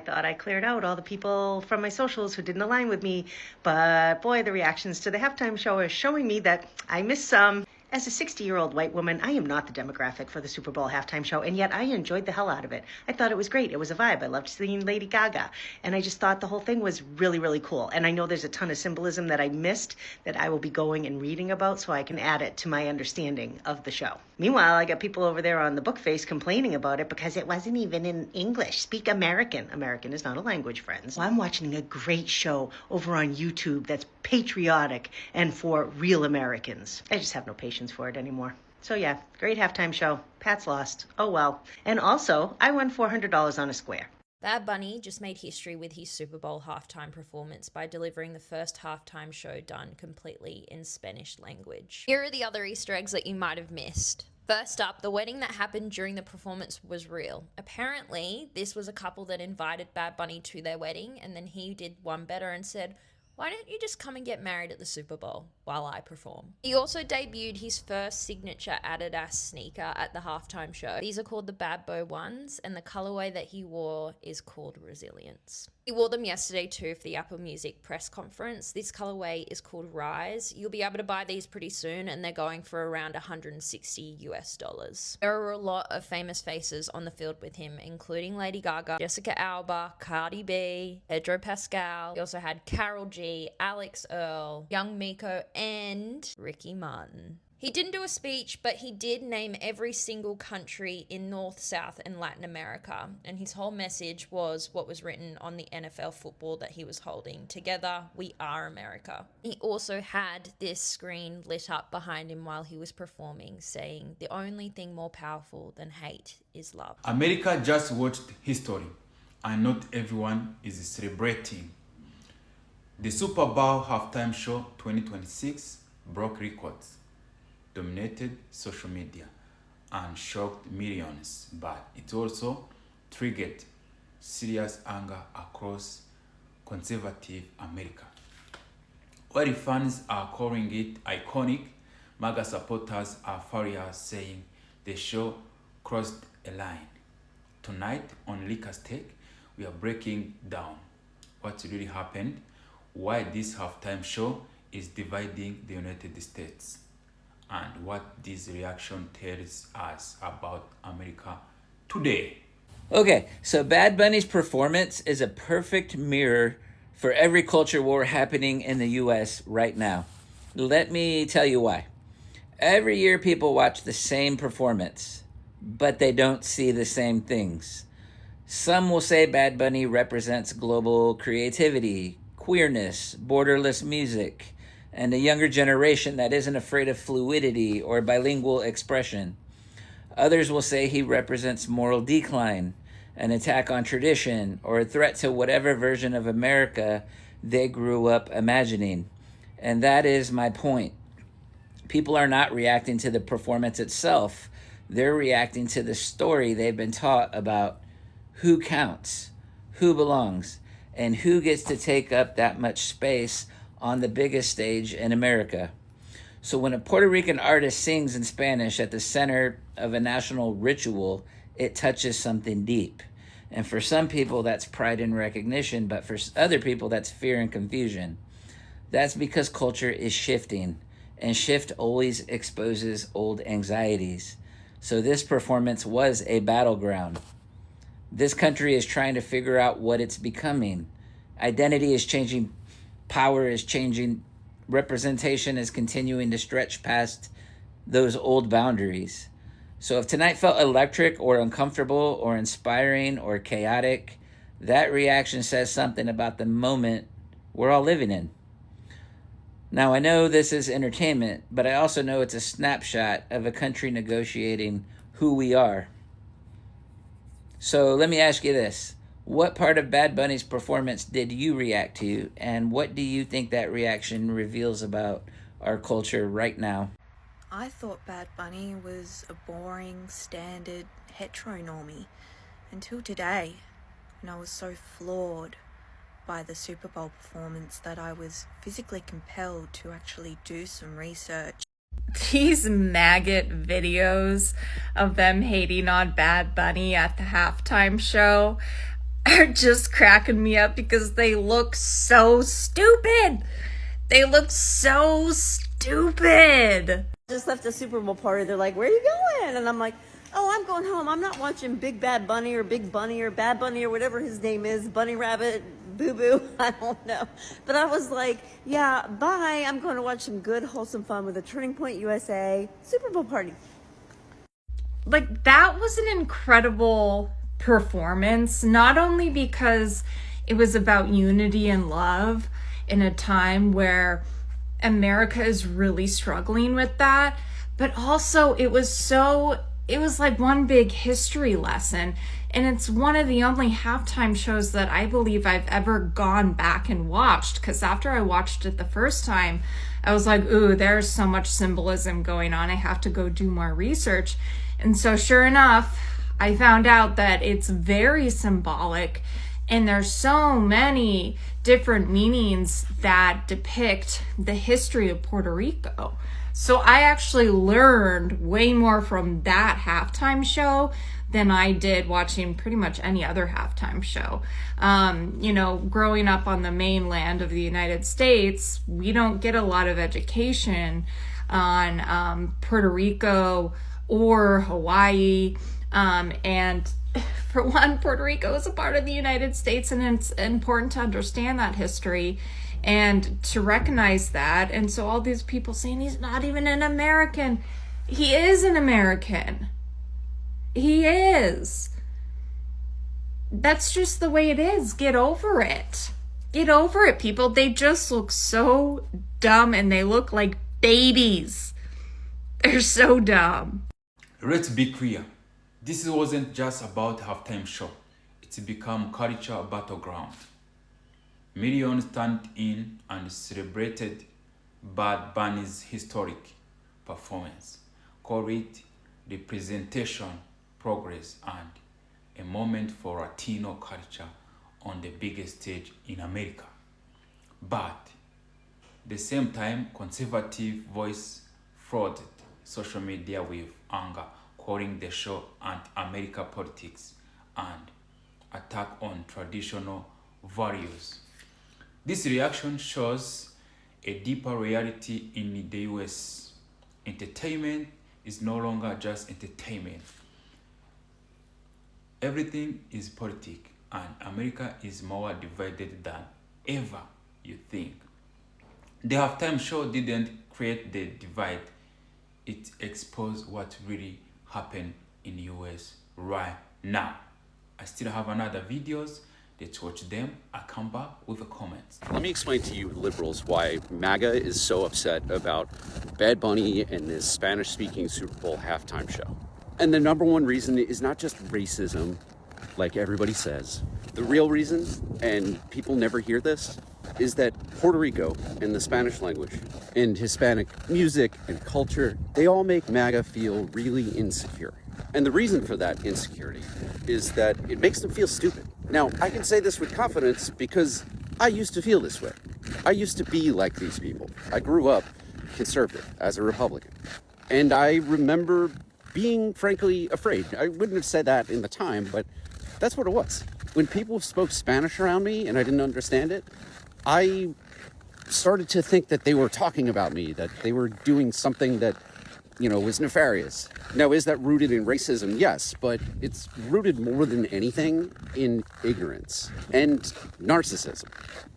thought I cleared out all the people from my socials who didn't align with me, but boy, the reactions to the halftime show are showing me that I missed some. As a 60-year-old white woman, I am not the demographic for the Super Bowl halftime show, and yet I enjoyed the hell out of it. I thought it was great. It was a vibe. I loved seeing Lady Gaga, and I just thought the whole thing was really, really cool. And I know there's a ton of symbolism that I missed that I will be going and reading about so I can add it to my understanding of the show. Meanwhile, I got people over there on the book face complaining about it because it wasn't even in English. Speak American. American is not a language, friends. Well, I'm watching a great show over on YouTube that's patriotic and for real Americans. I just have no patience for it anymore. So yeah, great halftime show. Pat's lost. Oh well. And also, I won $400 on a square. Bad Bunny just made history with his Super Bowl halftime performance by delivering the first halftime show done completely in Spanish language. Here are the other Easter eggs that you might have missed. First up, the wedding that happened during the performance was real. Apparently, this was a couple that invited Bad Bunny to their wedding, and then he did one better and said, "Why don't you just come and get married at the Super Bowl while I perform?" He also debuted his first signature Adidas sneaker at the halftime show. These are called the Bad Boy ones, and the colorway that he wore is called Resilience. He wore them yesterday too for the Apple Music press conference. This colorway is called Rise. You'll be able to buy these pretty soon, and they're going for around $160 US. There are a lot of famous faces on the field with him, including Lady Gaga, Jessica Alba, Cardi B, Pedro Pascal. He also had Karol G, Alex Earl, Young Miko, and Ricky Martin. He didn't do a speech, but he did name every single country in North, South, and Latin America. And his whole message was what was written on the NFL football that he was holding. Together, we are America. He also had this screen lit up behind him while he was performing, saying, "The only thing more powerful than hate is love." America just watched history, and not everyone is celebrating. The Super Bowl halftime show 2026 broke records, dominated social media, and shocked millions, but it also triggered serious anger across conservative America. While fans are calling it iconic, MAGA supporters are furious, saying the show crossed a line. Tonight on Liquor's Take, we are breaking down what really happened, why this halftime show is dividing the United States, and what this reaction tells us about America today. Okay, so Bad Bunny's performance is a perfect mirror for every culture war happening in the US right now. Let me tell you why. Every year people watch the same performance, but they don't see the same things. Some will say Bad Bunny represents global creativity, queerness, borderless music, and a younger generation that isn't afraid of fluidity or bilingual expression. Others will say he represents moral decline, an attack on tradition, or a threat to whatever version of America they grew up imagining. And that is my point. People are not reacting to the performance itself. They're reacting to the story they've been taught about who counts, who belongs, and who gets to take up that much space on the biggest stage in America. So when a Puerto Rican artist sings in Spanish at the center of a national ritual, it touches something deep. And for some people, that's pride and recognition, but for other people, that's fear and confusion. That's because culture is shifting, and shift always exposes old anxieties. So this performance was a battleground. This country is trying to figure out what it's becoming. Identity is changing. Power is changing. Representation is continuing to stretch past those old boundaries. So if tonight felt electric or uncomfortable or inspiring or chaotic, that reaction says something about the moment we're all living in. Now, I know this is entertainment, but I also know it's a snapshot of a country negotiating who we are. So let me ask you this. What part of Bad Bunny's performance did you react to, and what do you think that reaction reveals about our culture right now? I thought Bad Bunny was a boring, standard, heteronormie until today, and I was so floored by the Super Bowl performance that I was physically compelled to actually do some research. These maggot videos of them hating on Bad Bunny at the halftime show, are just cracking me up because they look so stupid. They look so stupid. Just left the Super Bowl party. They're like, where are you going? And I'm like, oh, I'm going home. I'm not watching Big Bad Bunny or Big Bunny or Bad Bunny or whatever his name is, Bunny Rabbit, Boo Boo. I don't know. But I was like, yeah, bye. I'm going to watch some good, wholesome fun with a Turning Point USA Super Bowl party. Like, that was an incredible performance, not only because it was about unity and love in a time where America is really struggling with that, but also it was like one big history lesson. And it's one of the only halftime shows that I believe I've ever gone back and watched, because after I watched it the first time, I was like, ooh, there's so much symbolism going on. I have to go do more research. And so sure enough, I found out that it's very symbolic, and there's so many different meanings that depict the history of Puerto Rico. So I actually learned way more from that halftime show than I did watching pretty much any other halftime show. Growing up on the mainland of the United States, we don't get a lot of education on Puerto Rico or Hawaii. And for one, Puerto Rico is a part of the United States, and it's important to understand that history and to recognize that. And so all these people saying he's not even an American, he is an American. He is. That's just the way it is. Get over it. Get over it, people. They just look so dumb, and they look like babies. They're so dumb. Let's be clear. This wasn't just about halftime show. It's become culture battleground. Millions turned in and celebrated Bad Bunny's historic performance. Call it representation, progress, and a moment for Latino culture on the biggest stage in America. But at the same time, conservative voice flooded social media with anger, calling the show anti-America politics and attack on traditional values. This reaction shows a deeper reality in the US. Entertainment is no longer just entertainment. Everything is politics, and America is more divided than ever you think. The halftime show didn't create the divide. It exposed what really happened in the US right now. I still have another videos. Let's watch them. I'll come back with the comments. Let me explain to you liberals why MAGA is so upset about Bad Bunny and this Spanish-speaking Super Bowl halftime show. And the number one reason is not just racism, like everybody says. The real reason, and people never hear this, is that Puerto Rico and the Spanish language and Hispanic music and culture, they all make MAGA feel really insecure. And the reason for that insecurity is that it makes them feel stupid. Now, I can say this with confidence because I used to feel this way. I used to be like these people. I grew up conservative as a Republican. And I remember being, frankly, afraid. I wouldn't have said that in the time, but that's what it was. When people spoke Spanish around me and I didn't understand it, I started to think that they were talking about me, that they were doing something that, was nefarious. Now, is that rooted in racism? Yes, but it's rooted more than anything in ignorance and narcissism,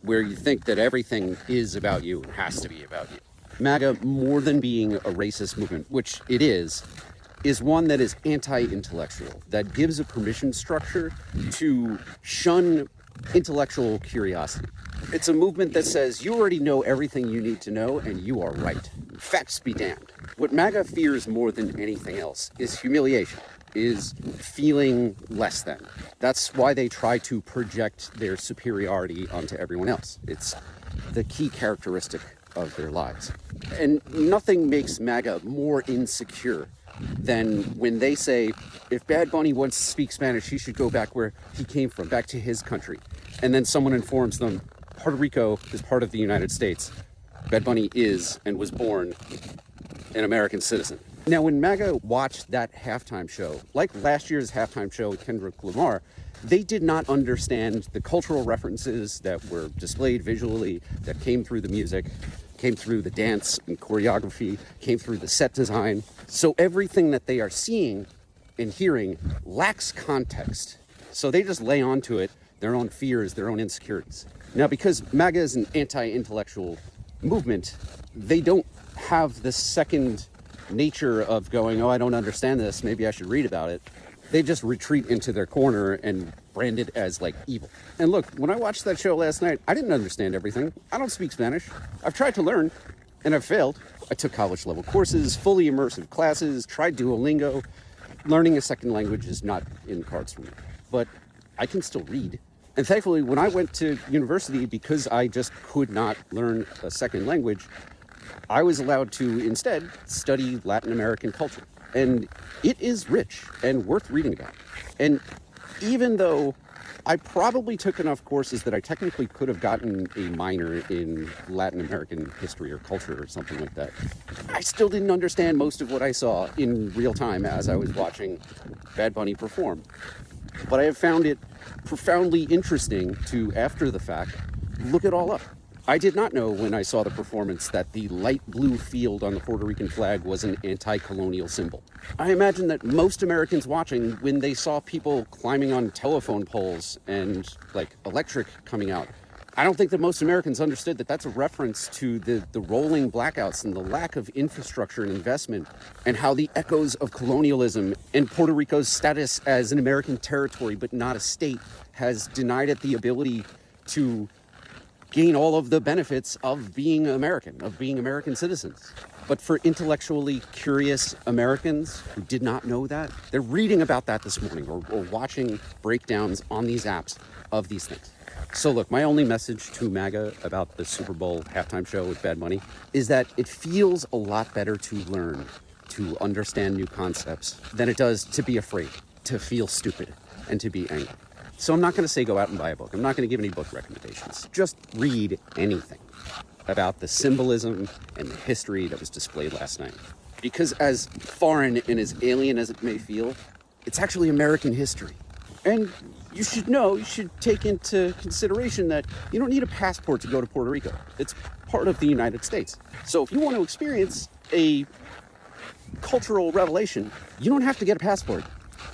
where you think that everything is about you and has to be about you. MAGA, more than being a racist movement, which it is one that is anti-intellectual, that gives a permission structure to shun intellectual curiosity. It's a movement that says you already know everything you need to know and you are right. Facts be damned. What MAGA fears more than anything else is humiliation, is feeling less than. That's why they try to project their superiority onto everyone else. It's the key characteristic of their lives. And nothing makes MAGA more insecure than when they say, if Bad Bunny wants to speak Spanish, he should go back where he came from, back to his country. And then someone informs them, Puerto Rico is part of the United States. Bad Bunny is and was born an American citizen. Now, when MAGA watched that halftime show, like last year's halftime show with Kendrick Lamar, They did not understand the cultural references that were displayed visually, that came through the music, came through the dance and choreography, came through the set design. So everything that they are seeing and hearing lacks context. So they just lay onto it their own fears, their own insecurities. Now, because MAGA is an anti-intellectual movement, they don't have the second nature of going, oh, I don't understand this, maybe I should read about it. They just retreat into their corner and brand it as like evil. And look, when I watched that show last night, I didn't understand everything. I don't speak Spanish. I've tried to learn and I've failed. I took college level courses, fully immersive classes, tried Duolingo. Learning a second language is not in the cards for me, but I can still read. And thankfully, when I went to university, because I just could not learn a second language, I was allowed to instead study Latin American culture. And it is rich and worth reading about. And even though I probably took enough courses that I technically could have gotten a minor in Latin American history or culture or something like that, I still didn't understand most of what I saw in real time as I was watching Bad Bunny perform. But I have found it profoundly interesting to, after the fact, look it all up. I did not know when I saw the performance that the light blue field on the Puerto Rican flag was an anti-colonial symbol. I imagine that most Americans watching, when they saw people climbing on telephone poles and like electric coming out, I don't think that most Americans understood that that's a reference to the rolling blackouts and the lack of infrastructure and investment, and how the echoes of colonialism and Puerto Rico's status as an American territory but not a state has denied it the ability to gain all of the benefits of being American, of being American citizens. But for intellectually curious Americans who did not know that, they're reading about that this morning or watching breakdowns on these apps of these things. So look, my only message to MAGA about the Super Bowl halftime show with Bad Bunny is that it feels a lot better to learn, to understand new concepts, than it does to be afraid, to feel stupid, and to be angry. So I'm not going to say go out and buy a book. I'm not going to give any book recommendations. Just read anything about the symbolism and the history that was displayed last night. Because as foreign and as alien as it may feel, it's actually American history. And you should take into consideration that you don't need a passport to go to Puerto Rico. It's part of the United States. So if you want to experience a cultural revelation, you don't have to get a passport.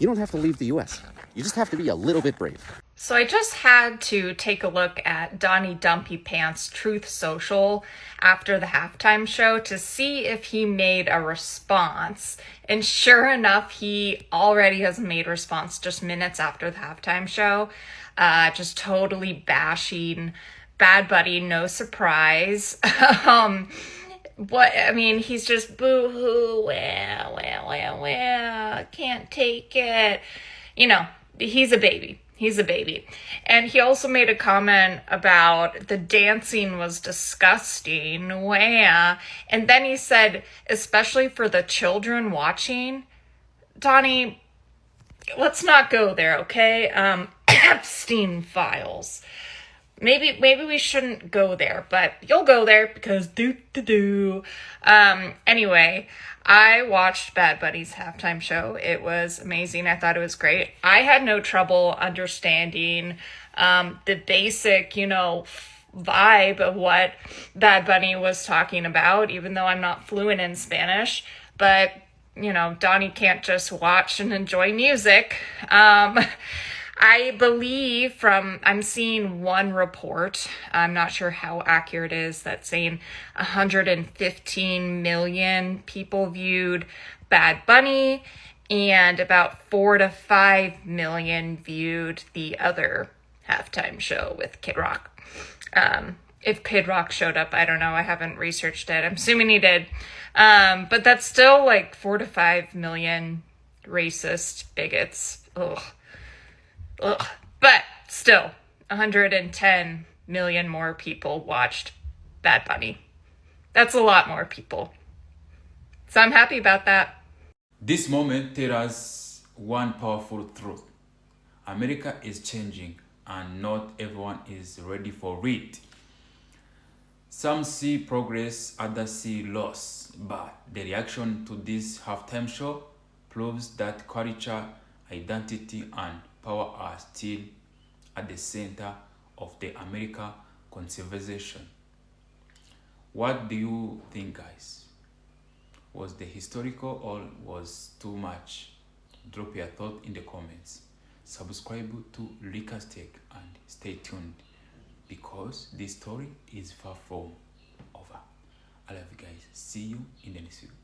You don't have to leave the US. You just have to be a little bit brave. So I just had to take a look at Donnie Dumpy Pants' Truth Social after the halftime show to see if he made a response. And sure enough, he already has made a response just minutes after the halftime show. Just totally bashing Bad Bunny, no surprise. He's just boo-hoo, well, can't take it. You know, he's a baby. He's a baby. And he also made a comment about the dancing was disgusting. Wah. And then he said, especially for the children watching, Donnie, let's not go there, okay? Epstein files. Maybe we shouldn't go there, but you'll go there because anyway, I watched Bad Bunny's halftime show. It was amazing. I thought it was great. I had no trouble understanding the basic, vibe of what Bad Bunny was talking about, even though I'm not fluent in Spanish. But, Donnie can't just watch and enjoy music. I believe I'm seeing one report, I'm not sure how accurate it is, that's saying 115 million people viewed Bad Bunny and about 4 to 5 million viewed the other halftime show with Kid Rock. If Kid Rock showed up, I don't know, I haven't researched it. I'm assuming he did. But that's still like 4 to 5 million racist bigots. Ugh. But still, 110 million more people watched Bad Bunny. That's a lot more people. So I'm happy about that. This moment tells us one powerful truth. America is changing and not everyone is ready for it. Some see progress, others see loss. But the reaction to this halftime show proves that culture, identity, and power are still at the center of the American conversation. What do you think, guys? Was the historical or was too much? Drop your thought in the comments. Subscribe to Rika's Take and stay tuned because this story is far from over. I love you guys. See you in the next video.